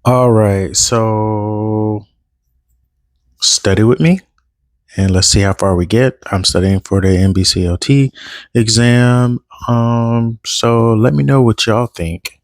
All right, so study with me and let's see how far we get. I'm studying for the nbcot exam. So let me know what y'all think.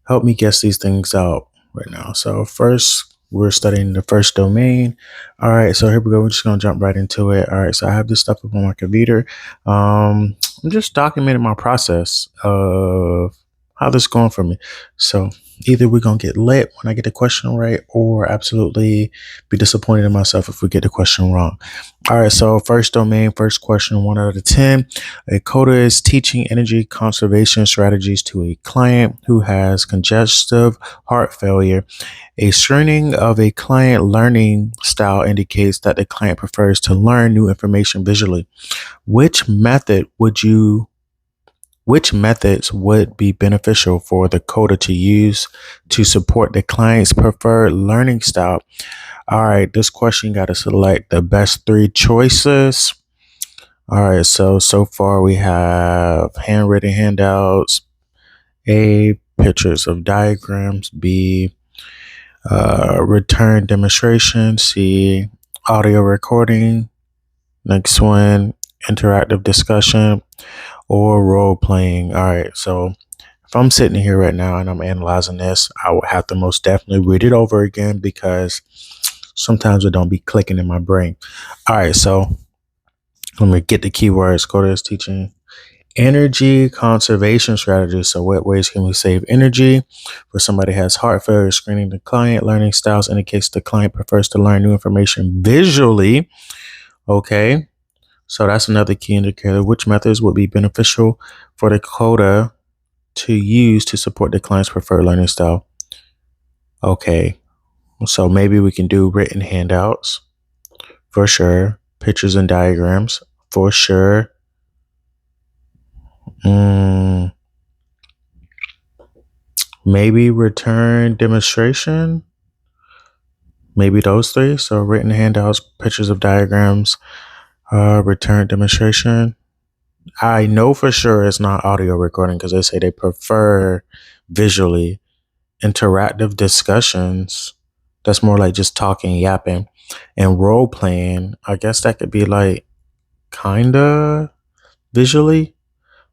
Help me guess these things out right now. So first, we're studying the first domain. All right, so here we go. We're just gonna jump right into it. All right, so I have this stuff up on my computer. I'm just documenting my process of how this is going for me. So either we're gonna get lit when I get the question right, or absolutely be disappointed in myself if we get the question wrong. All right, so first domain, first question, 1 out of 10. A coder is teaching energy conservation strategies to a client who has congestive heart failure. A screening of a client learning style indicates that the client prefers to learn new information visually. Which method would you which methods would be beneficial for the coder to use to support the client's preferred learning style? All right, this question you got to select the best three choices. All right, so far we have handwritten handouts, A, pictures of diagrams, B, return demonstration, C, audio recording, next one, interactive discussion, or role playing. All right, so if I'm sitting here right now and I'm analyzing this, I would have to most definitely read it over again because sometimes it don't be clicking in my brain. All right, so let me get the keywords. Coda is teaching energy conservation strategies. So what ways can we save energy? For somebody who has heart failure, screening the client, learning styles indicates the client prefers to learn new information visually. Okay. So that's another key indicator. Which methods would be beneficial for the coda to use to support the client's preferred learning style? Okay. So maybe we can do written handouts for sure. Pictures and diagrams for sure. Maybe return demonstration. Maybe those three. So written handouts, pictures of diagrams, return demonstration. I know for sure it's not audio recording because they say they prefer visually. Interactive discussions. That's more like just talking, yapping. And role playing, I guess that could be like kinda visually.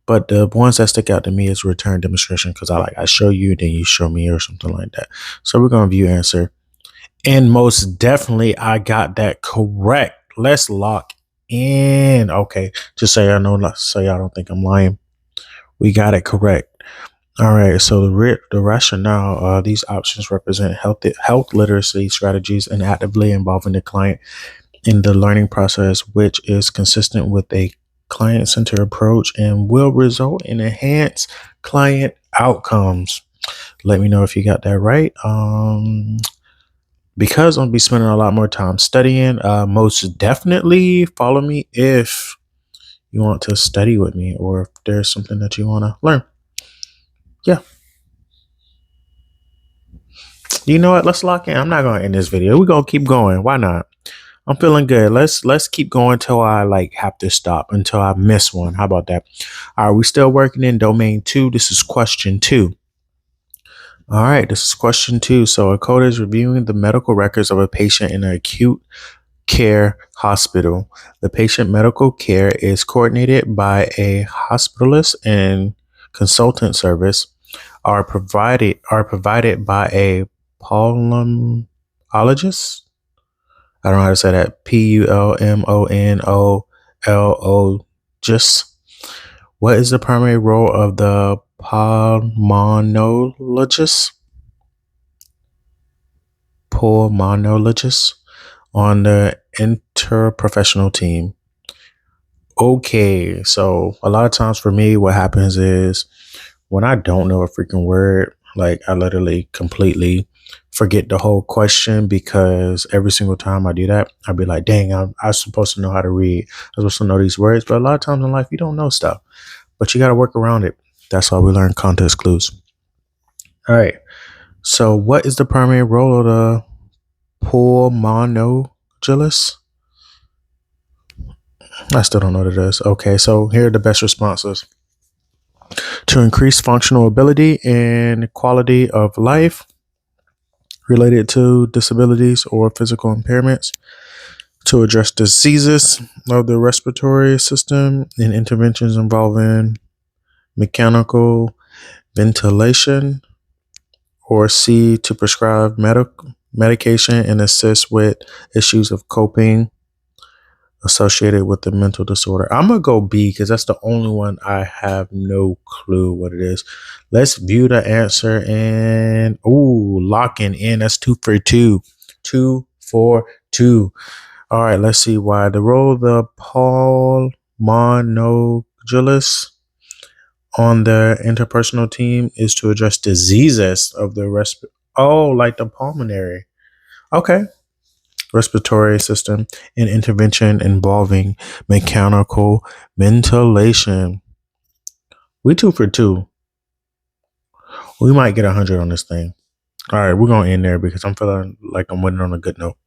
But the ones that stick out to me is return demonstration because I show you, then you show me or something like that. So we're gonna view answer. And most definitely I got that correct. Let's lock in. Okay. Just so y'all know, so y'all don't think I'm lying. We got it correct. All right. So the rationale, these options represent health literacy strategies and actively involving the client in the learning process, which is consistent with a client-centered approach and will result in enhanced client outcomes. Let me know if you got that right. Because I'm gonna be spending a lot more time studying, most definitely follow me if you want to study with me or if there's something that you want to learn. Yeah. You know what? Let's lock in. I'm not gonna end this video. We're gonna keep going. Why not? I'm feeling good. Let's keep going until I like have to stop, until I miss one. How about that? Are we still working in domain 2? This is question 2. All right, this is question 2. So a coder is reviewing the medical records of a patient in an acute care hospital. The patient medical care is coordinated by a hospitalist and consultant service are provided by a pulmonologist. I don't know how to say that. Pulmonologist. Just what is the primary role of the pulmonologist? Pulmonologist on the interprofessional team. Okay, so a lot of times for me, what happens is when I don't know a freaking word, like I literally completely forget the whole question because every single time I do that, I'd be like, dang, I'm supposed to know how to read. I'm supposed to know these words. But a lot of times in life, you don't know stuff, but you got to work around it. That's why we learn context clues. All right. So what is the primary role of the pulmonologist? I still don't know what it is. Okay, so here are the best responses. To increase functional ability and quality of life, related to disabilities or physical impairments, to address diseases of the respiratory system and interventions involving mechanical ventilation, or C, to prescribe medication and assist with issues of coping associated with the mental disorder. I'm going to go B because that's the only one I have no clue what it is. Let's view the answer and, locking in. That's 2 for 2. 2 for 2. All right, let's see why. The role of the pulmonologist on the interpersonal team is to address diseases of the like the pulmonary. Okay. Respiratory system and intervention involving mechanical ventilation. We 2 for 2. We might get 100 on this thing. All right, we're going to end there because I'm feeling like I'm winning on a good note.